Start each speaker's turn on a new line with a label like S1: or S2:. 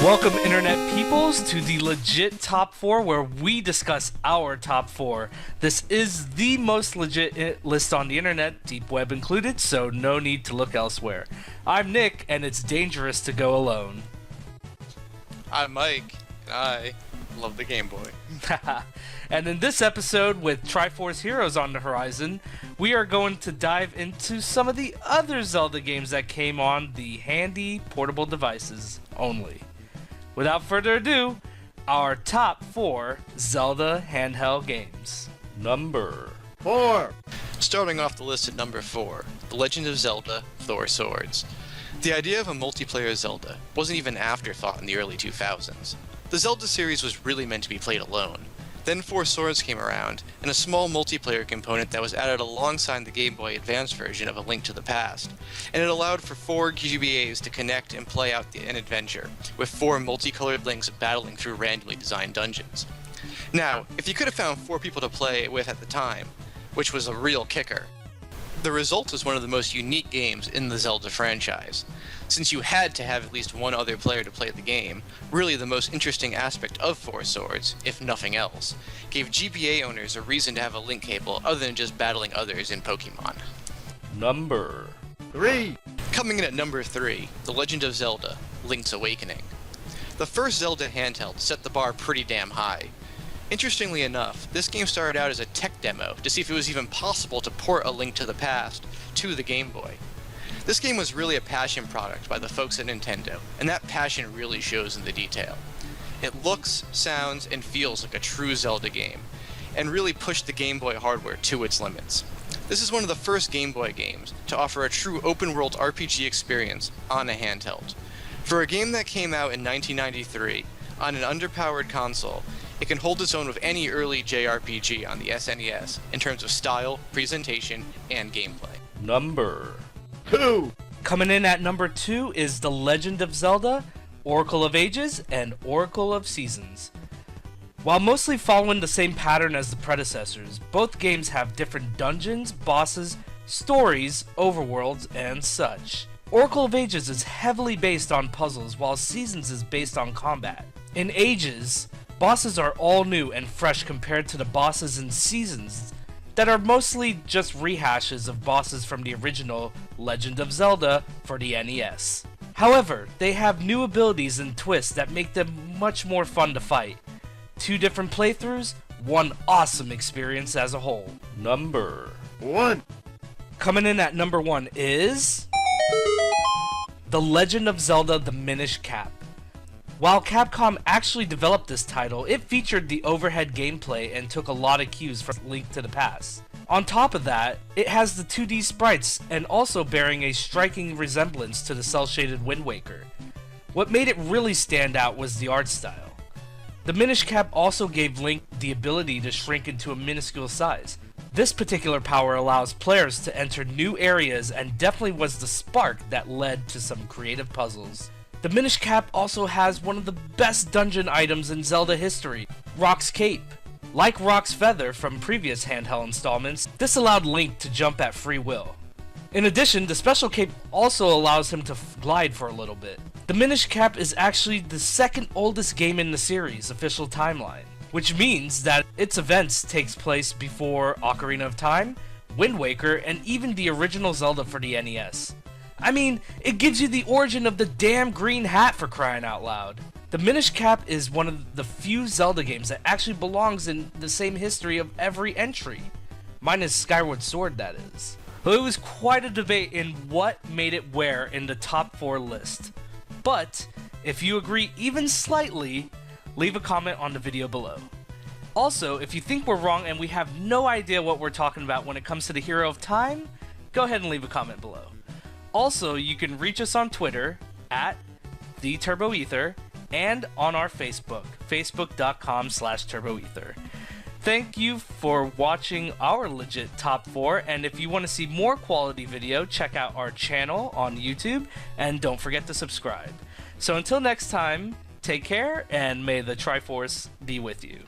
S1: Welcome, Internet peoples, to the legit top 4 where we discuss our top 4. This is the most legit list on the internet, deep web included, so no need to look elsewhere. I'm Nick, and it's dangerous to go alone.
S2: I'm Mike, and I love the Game Boy.
S1: And in this episode, with Triforce Heroes on the horizon, we are going to dive into some of the other Zelda games that came on the handy portable devices only. Without further ado, our top 4 Zelda handheld games. Number
S3: 4.
S2: Starting off the list at number 4, The Legend of Zelda: Four Swords. The idea of a multiplayer Zelda wasn't even an afterthought in the early 2000s. The Zelda series was really meant to be played alone. Then Four Swords came around, and a small multiplayer component that was added alongside the Game Boy Advance version of A Link to the Past, and it allowed for 4 GBAs to connect and play out an adventure, with 4 multicolored links battling through randomly designed dungeons. Now, if you could have found 4 people to play with at the time, which was a real kicker, the result was one of the most unique games in the Zelda franchise. Since you had to have at least one other player to play the game, really the most interesting aspect of Four Swords, if nothing else, gave GBA owners a reason to have a link cable other than just battling others in Pokemon.
S1: Number
S3: 3.
S2: Coming in at number 3, The Legend of Zelda: Link's Awakening. The first Zelda handheld set the bar pretty damn high. Interestingly enough, this game started out as a tech demo to see if it was even possible to port A Link to the Past to the Game Boy. This game was really a passion product by the folks at Nintendo, and that passion really shows in the detail. It looks, sounds, and feels like a true Zelda game, and really pushed the Game Boy hardware to its limits. This is one of the first Game Boy games to offer a true open-world RPG experience on a handheld. For a game that came out in 1993, on an underpowered console, it can hold its own with any early JRPG on the SNES in terms of style, presentation, and gameplay.
S1: Number
S3: 2.
S1: Coming in at number 2 is The Legend of Zelda: Oracle of Ages and Oracle of Seasons. While mostly following the same pattern as the predecessors, both games have different dungeons, bosses, stories, overworlds, and such. Oracle of Ages is heavily based on puzzles, while Seasons is based on combat. In Ages, bosses are all new and fresh compared to the bosses in Seasons that are mostly just rehashes of bosses from the original Legend of Zelda for the NES. However, they have new abilities and twists that make them much more fun to fight. 2 different playthroughs, one awesome experience as a whole. Number
S3: 1.
S1: Coming in at number 1 is The Legend of Zelda: The Minish Cap. While Capcom actually developed this title, it featured the overhead gameplay and took a lot of cues from Link to the Past. On top of that, it has the 2D sprites and also bearing a striking resemblance to the cel-shaded Wind Waker. What made it really stand out was the art style. The Minish Cap also gave Link the ability to shrink into a minuscule size. This particular power allows players to enter new areas and definitely was the spark that led to some creative puzzles. The Minish Cap also has one of the best dungeon items in Zelda history, Rock's Cape. Like Rock's Feather from previous handheld installments, this allowed Link to jump at free will. In addition, the special cape also allows him to glide for a little bit. The Minish Cap is actually the second oldest game in the series' official timeline, which means that its events takes place before Ocarina of Time, Wind Waker, and even the original Zelda for the NES. I mean, it gives you the origin of the damn green hat, for crying out loud. The Minish Cap is one of the few Zelda games that actually belongs in the same history of every entry. Minus Skyward Sword, that is. Well, it was quite a debate in what made it where in the top 4 list. But, if you agree even slightly, leave a comment on the video below. Also, if you think we're wrong and we have no idea what we're talking about when it comes to the Hero of Time, go ahead and leave a comment below. Also, you can reach us on Twitter at TheTurboEther and on our Facebook, facebook.com/TurboEther. Thank you for watching our legit top 4, and if you want to see more quality video, check out our channel on YouTube, and don't forget to subscribe. So until next time, take care, and may the Triforce be with you.